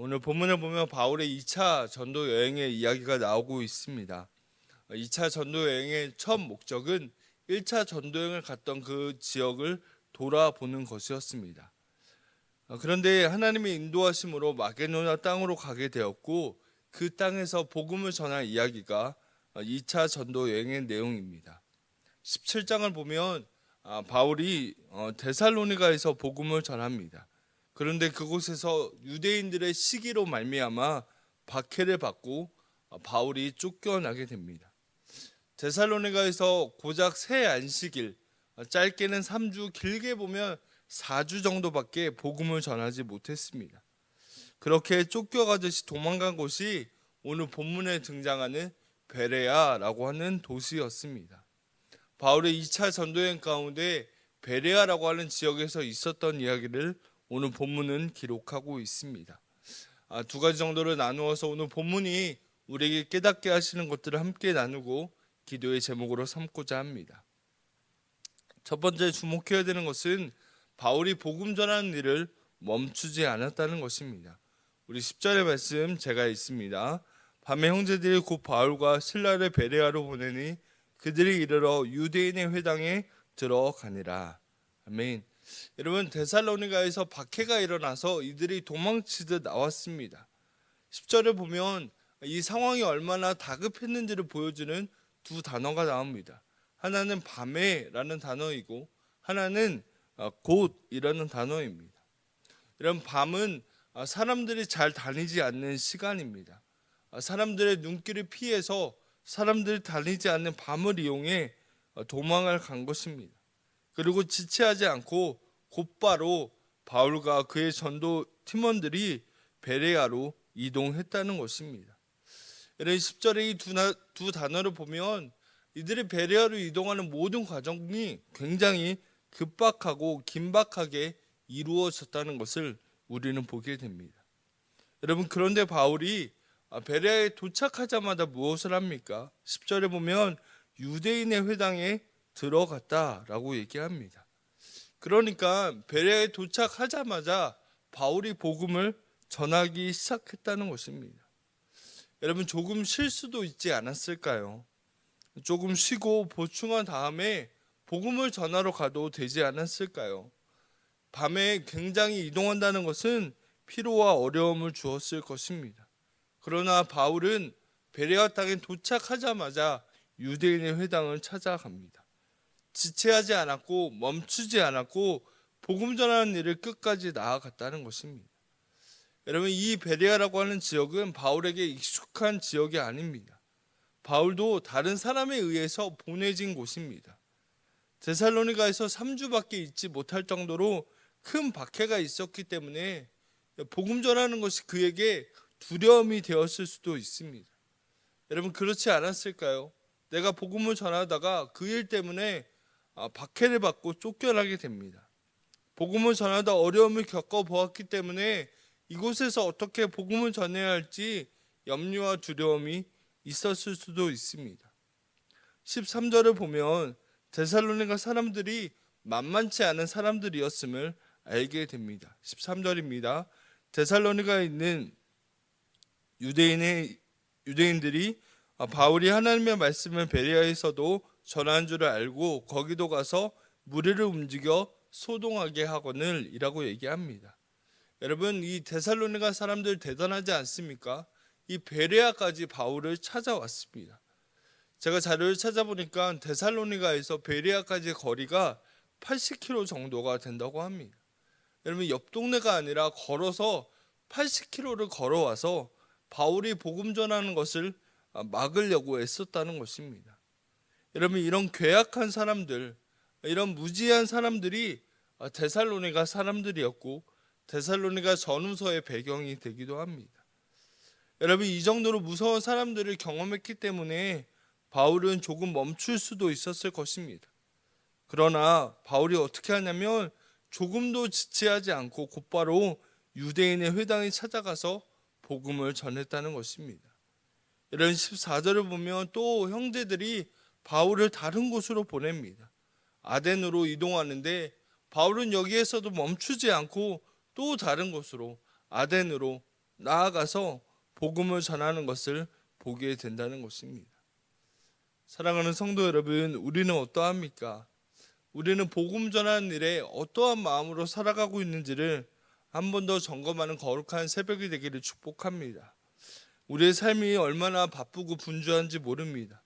오늘 본문을 보면 바울의 2차 전도 여행의 이야기가 나오고 있습니다. 2차 전도 여행의 첫 목적은 1차 전도 여행을 갔던 그 지역을 돌아보는 것이었습니다. 그런데 하나님의 인도하심으로 마게도냐 땅으로 가게 되었고 그 땅에서 복음을 전할 이야기가 2차 전도 여행의 내용입니다. 17장을 보면 바울이 데살로니가에서 복음을 전합니다. 그런데 그곳에서 유대인들의 시기로 말미암아 박해를 받고 바울이 쫓겨나게 됩니다. 데살로니가에서 고작 새 안식일, 짧게는 3주, 길게 보면 4주 정도밖에 복음을 전하지 못했습니다. 그렇게 쫓겨가듯이 도망간 곳이 오늘 본문에 등장하는 베레아라고 하는 도시였습니다. 바울의 2차 전도여행 가운데 베레아라고 하는 지역에서 있었던 이야기를 오늘 본문은 기록하고 있습니다. 두 가지 정도로 나누어서 오늘 본문이 우리에게 깨닫게 하시는 것들을 함께 나누고 기도의 제목으로 삼고자 합니다. 첫 번째 주목해야 되는 것은 바울이 복음 전하는 일을 멈추지 않았다는 것입니다. 우리 10절의 말씀 제가 읽습니다. 밤에 형제들이 곧 바울과 실라를 베레아로 보내니 그들이 이르러 유대인의 회당에 들어가니라. 아멘. 여러분, 데살로니가에서 박해가 일어나서 이들이 도망치듯 나왔습니다. 10절을 보면 이 상황이 얼마나 다급했는지를 보여주는 두 단어가 나옵니다. 하나는 밤에라는 단어이고 하나는 곧이라는 단어입니다. 이런 밤은 사람들이 잘 다니지 않는 시간입니다. 사람들의 눈길을 피해서 사람들이 다니지 않는 밤을 이용해 도망을 간 것입니다. 그리고 지체하지 않고 곧바로 바울과 그의 전도 팀원들이 베레아로 이동했다는 것입니다. 이런 10절의 이 두 단어를 보면 이들이 베레아로 이동하는 모든 과정이 굉장히 급박하고 긴박하게 이루어졌다는 것을 우리는 보게 됩니다. 여러분, 그런데 바울이 베레아에 도착하자마자 무엇을 합니까? 10절에 보면 유대인의 회당에 들어갔다라고 얘기합니다. 그러니까 베레아에 도착하자마자 바울이 복음을 전하기 시작했다는 것입니다. 여러분, 조금 쉴 수도 있지 않았을까요? 조금 쉬고 보충한 다음에 복음을 전하러 가도 되지 않았을까요? 밤에 굉장히 이동한다는 것은 피로와 어려움을 주었을 것입니다. 그러나 바울은 베레아 땅에 도착하자마자 유대인의 회당을 찾아갑니다. 지체하지 않았고 멈추지 않았고 복음 전하는 일을 끝까지 나아갔다는 것입니다. 여러분, 이 베레아라고 하는 지역은 바울에게 익숙한 지역이 아닙니다. 바울도 다른 사람에 의해서 보내진 곳입니다. 데살로니가에서 3주밖에 있지 못할 정도로 큰 박해가 있었기 때문에 복음 전하는 것이 그에게 두려움이 되었을 수도 있습니다. 여러분, 그렇지 않았을까요? 내가 복음을 전하다가 그 일 때문에 박해를 받고 쫓겨나게 됩니다. 복음을 전하다 어려움을 겪어보았기 때문에 이곳에서 어떻게 복음을 전해야 할지 염려와 두려움이 있었을 수도 있습니다. 13절을 보면 데살로니가 사람들이 만만치 않은 사람들이었음을 알게 됩니다. 13절입니다. 데살로니가에 있는 유대인들이 바울이 하나님의 말씀을 베레아에서도 전한 줄을 알고 거기도 가서 무리를 움직여 소동하게 하거늘 이라고 얘기합니다. 여러분, 이 데살로니가 사람들 대단하지 않습니까? 이 베레아까지 바울을 찾아왔습니다. 제가 자료를 찾아보니까 데살로니가에서 베레아까지의 거리가 80km 정도가 된다고 합니다. 여러분, 옆 동네가 아니라 걸어서 80km를 걸어와서 바울이 복음 전하는 것을 막으려고 애썼다는 것입니다. 여러분, 이런 괴악한 사람들, 이런 무지한 사람들이 데살로니가 사람들이었고 데살로니가 전후서의 배경이 되기도 합니다. 여러분, 이 정도로 무서운 사람들을 경험했기 때문에 바울은 조금 멈출 수도 있었을 것입니다. 그러나 바울이 어떻게 하냐면 조금도 지체하지 않고 곧바로 유대인의 회당에 찾아가서 복음을 전했다는 것입니다. 이런 14절을 보면 또 형제들이 바울을 다른 곳으로 보냅니다. 아덴으로 이동하는데 바울은 여기에서도 멈추지 않고 또 다른 곳으로 아덴으로 나아가서 복음을 전하는 것을 보게 된다는 것입니다. 사랑하는 성도 여러분, 우리는 어떠합니까? 우리는 복음 전하는 일에 어떠한 마음으로 살아가고 있는지를 한 번 더 점검하는 거룩한 새벽이 되기를 축복합니다. 우리의 삶이 얼마나 바쁘고 분주한지 모릅니다.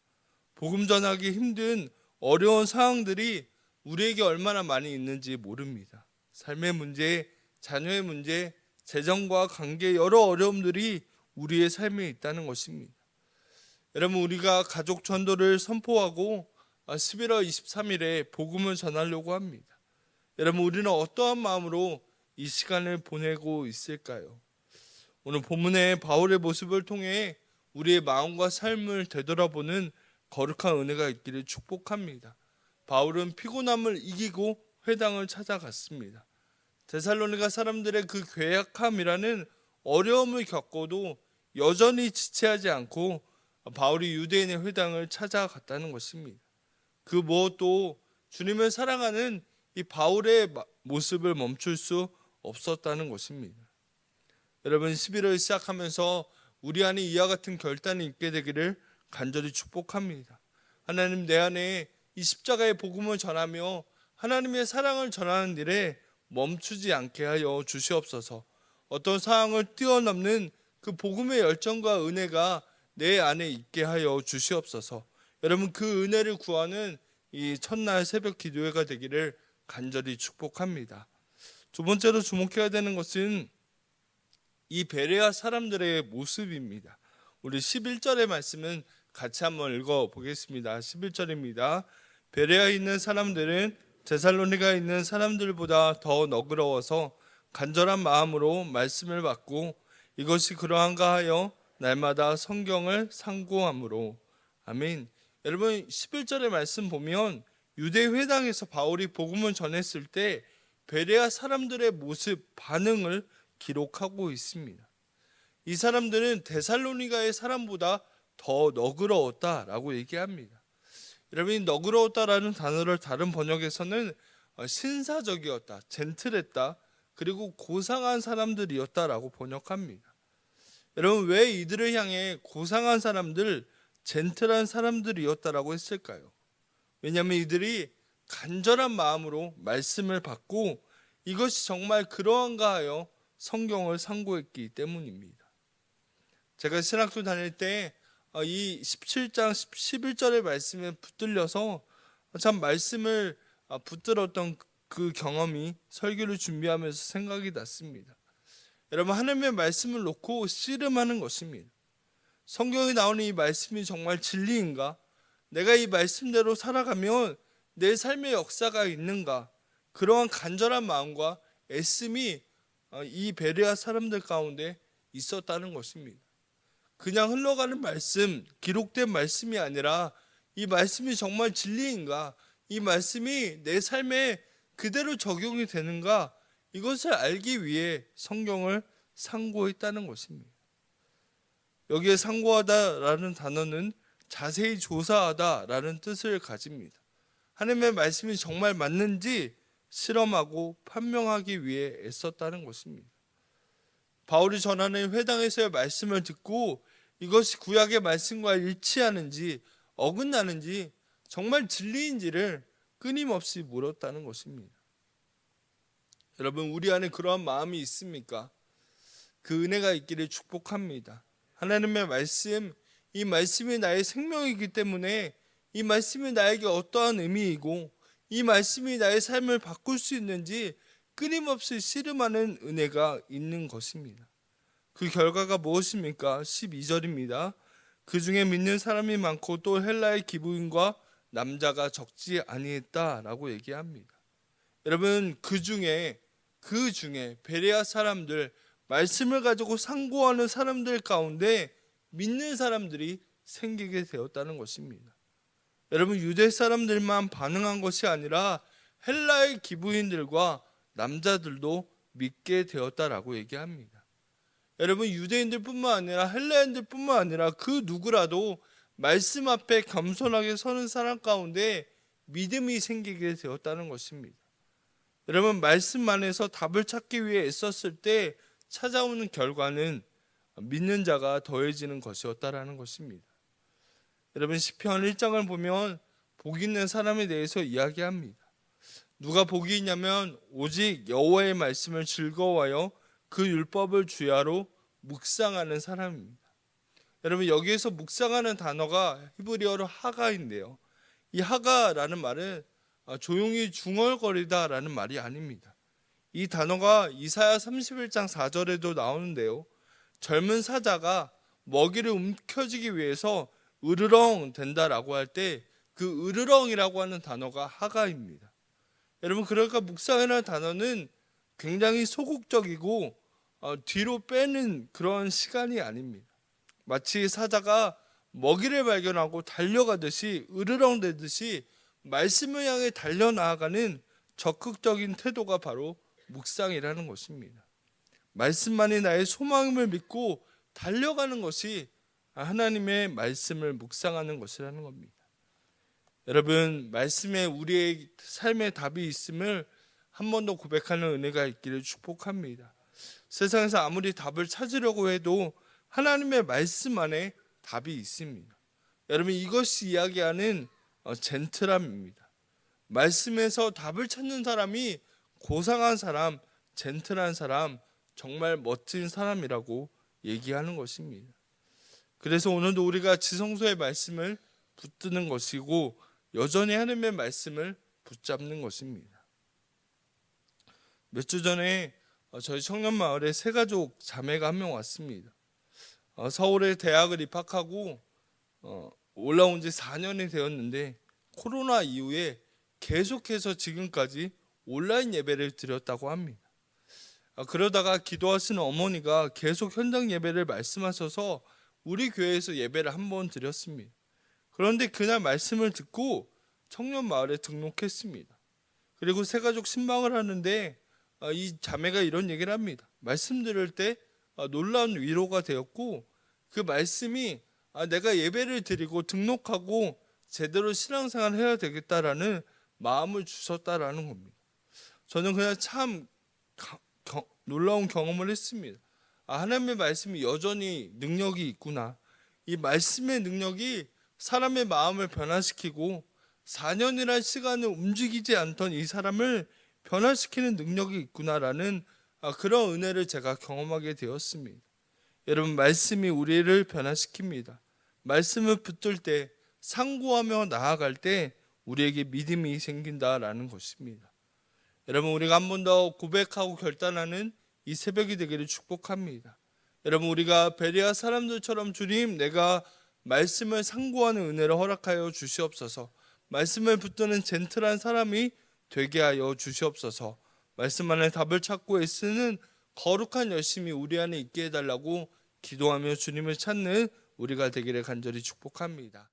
복음 전하기 힘든 어려운 상황들이 우리에게 얼마나 많이 있는지 모릅니다. 삶의 문제, 자녀의 문제, 재정과 관계 여러 어려움들이 우리의 삶에 있다는 것입니다. 여러분, 우리가 가족 전도를 선포하고 11월 23일에 복음을 전하려고 합니다. 여러분, 우리는 어떠한 마음으로 이 시간을 보내고 있을까요? 오늘 본문의 바울의 모습을 통해 우리의 마음과 삶을 되돌아보는 거룩한 은혜가 있기를 축복합니다. 바울은 피곤함을 이기고 회당을 찾아갔습니다. 데살로니가 사람들의 그 괴약함이라는 어려움을 겪고도 여전히 지체하지 않고 바울이 유대인의 회당을 찾아갔다는 것입니다. 그 무엇도 주님을 사랑하는 이 바울의 모습을 멈출 수 없었다는 것입니다. 여러분, 11월 시작하면서 우리 안에 이와 같은 결단이 있게 되기를 간절히 축복합니다. 하나님, 내 안에 이 십자가의 복음을 전하며 하나님의 사랑을 전하는 일에 멈추지 않게 하여 주시옵소서. 어떤 상황을 뛰어넘는 그 복음의 열정과 은혜가 내 안에 있게 하여 주시옵소서. 여러분, 그 은혜를 구하는 이 첫날 새벽 기도회가 되기를 간절히 축복합니다. 두 번째로 주목해야 되는 것은 이 베레아 사람들의 모습입니다. 우리 11절의 말씀은 같이 한번 읽어보겠습니다. 11절입니다. 베레아에 있는 사람들은 데살로니가에 있는 사람들보다 더 너그러워서 간절한 마음으로 말씀을 받고 이것이 그러한가 하여 날마다 성경을 상고함으로. 아멘. 여러분, 11절의 말씀 보면 유대 회당에서 바울이 복음을 전했을 때 베레아 사람들의 모습, 반응을 기록하고 있습니다. 이 사람들은 데살로니가의 사람보다 더 너그러웠다라고 얘기합니다. 여러분, 이 너그러웠다라는 단어를 다른 번역에서는 신사적이었다, 젠틀했다, 그리고 고상한 사람들이었다라고 번역합니다. 여러분, 왜 이들을 향해 고상한 사람들, 젠틀한 사람들이었다라고 했을까요? 왜냐하면 이들이 간절한 마음으로 말씀을 받고 이것이 정말 그러한가 하여 성경을 상고했기 때문입니다. 제가 신학교 다닐 때 이 17장 11절의 말씀에 붙들려서 참 말씀을 붙들었던 그 경험이 설교를 준비하면서 생각이 났습니다. 여러분, 하나님의 말씀을 놓고 씨름하는 것입니다. 성경에 나오는 이 말씀이 정말 진리인가? 내가 이 말씀대로 살아가면 내 삶의 역사가 있는가? 그러한 간절한 마음과 애씀이 이 베레아 사람들 가운데 있었다는 것입니다. 그냥 흘러가는 말씀, 기록된 말씀이 아니라 이 말씀이 정말 진리인가? 이 말씀이 내 삶에 그대로 적용이 되는가? 이것을 알기 위해 성경을 상고했다는 것입니다. 여기에 상고하다라는 단어는 자세히 조사하다라는 뜻을 가집니다. 하나님의 말씀이 정말 맞는지 실험하고 판명하기 위해 애썼다는 것입니다. 바울이 전하는 회당에서의 말씀을 듣고 이것이 구약의 말씀과 일치하는지 어긋나는지 정말 진리인지를 끊임없이 물었다는 것입니다. 여러분, 우리 안에 그러한 마음이 있습니까? 그 은혜가 있기를 축복합니다. 하나님의 말씀, 이 말씀이 나의 생명이기 때문에 이 말씀이 나에게 어떠한 의미이고 이 말씀이 나의 삶을 바꿀 수 있는지 끊임없이 씨름하는 은혜가 있는 것입니다. 그 결과가 무엇입니까? 12절입니다. 그 중에 믿는 사람이 많고 또 헬라의 기부인과 남자가 적지 아니했다라고 얘기합니다. 여러분, 그 중에 베레아 사람들, 말씀을 가지고 상고하는 사람들 가운데 믿는 사람들이 생기게 되었다는 것입니다. 여러분, 유대 사람들만 반응한 것이 아니라 헬라의 기부인들과 남자들도 믿게 되었다라고 얘기합니다. 여러분, 유대인들뿐만 아니라 헬라인들뿐만 아니라 그 누구라도 말씀 앞에 겸손하게 서는 사람 가운데 믿음이 생기게 되었다는 것입니다. 여러분, 말씀 안에서 답을 찾기 위해 애썼을 때 찾아오는 결과는 믿는 자가 더해지는 것이었다라는 것입니다. 여러분 시편 1장을 보면 복 있는 사람에 대해서 이야기합니다. 누가 복이 있냐면 오직 여호와의 말씀을 즐거워하여 그 율법을 주야로 묵상하는 사람입니다. 여러분 여기에서 묵상하는 단어가 히브리어로 하가인데요. 이 하가라는 말은 조용히 중얼거리다라는 말이 아닙니다. 이 단어가 이사야 31장 4절에도 나오는데요. 젊은 사자가 먹이를 움켜쥐기 위해서 으르렁 된다라고 할 때 그 으르렁이라고 하는 단어가 하가입니다. 여러분 그러니까 묵상이라는 단어는 굉장히 소극적이고 뒤로 빼는 그런 시간이 아닙니다. 마치 사자가 먹이를 발견하고 달려가듯이 으르렁대듯이 말씀을 향해 달려나아가는 적극적인 태도가 바로 묵상이라는 것입니다. 말씀만이 나의 소망임을 믿고 달려가는 것이 하나님의 말씀을 묵상하는 것이라는 겁니다. 여러분 말씀에 우리의 삶의 답이 있음을 한 번 더 고백하는 은혜가 있기를 축복합니다. 세상에서 아무리 답을 찾으려고 해도 하나님의 말씀 안에 답이 있습니다. 여러분 이것이 이야기하는 젠틀함입니다. 말씀에서 답을 찾는 사람이 고상한 사람, 젠틀한 사람, 정말 멋진 사람이라고 얘기하는 것입니다. 그래서 오늘도 우리가 지성소의 말씀을 붙드는 것이고 여전히 하나님의 말씀을 붙잡는 것입니다. 몇 주 전에 저희 청년마을에 새가족 자매가 한 명 왔습니다. 서울에 대학을 입학하고 올라온 지 4년이 되었는데 코로나 이후에 계속해서 지금까지 온라인 예배를 드렸다고 합니다. 그러다가 기도하시는 어머니가 계속 현장 예배를 말씀하셔서 우리 교회에서 예배를 한 번 드렸습니다. 그런데 그날 말씀을 듣고 청년마을에 등록했습니다. 그리고 새가족 신방을 하는데 이 자매가 이런 얘기를 합니다. 말씀 들을 때 놀라운 위로가 되었고 그 말씀이 내가 예배를 드리고 등록하고 제대로 신앙생활을 해야 되겠다라는 마음을 주셨다라는 겁니다. 저는 그냥 참 놀라운 경험을 했습니다. 하나님의 말씀이 여전히 능력이 있구나. 이 말씀의 능력이 사람의 마음을 변화시키고 4년이라는 시간을 움직이지 않던 이 사람을 변화시키는 능력이 있구나라는 그런 은혜를 제가 경험하게 되었습니다. 여러분 말씀이 우리를 변화시킵니다. 말씀을 붙들 때 상고하며 나아갈 때 우리에게 믿음이 생긴다라는 것입니다. 여러분 우리가 한 번 더 고백하고 결단하는 이 새벽이 되기를 축복합니다. 여러분 우리가 베레아 사람들처럼 주님 내가 말씀을 상고하는 은혜를 허락하여 주시옵소서. 말씀을 붙드는 젠틀한 사람이 되게 하여 주시옵소서. 말씀 안에 답을 찾고 애쓰는 거룩한 열심이 우리 안에 있게 해달라고 기도하며 주님을 찾는 우리가 되기를 간절히 축복합니다.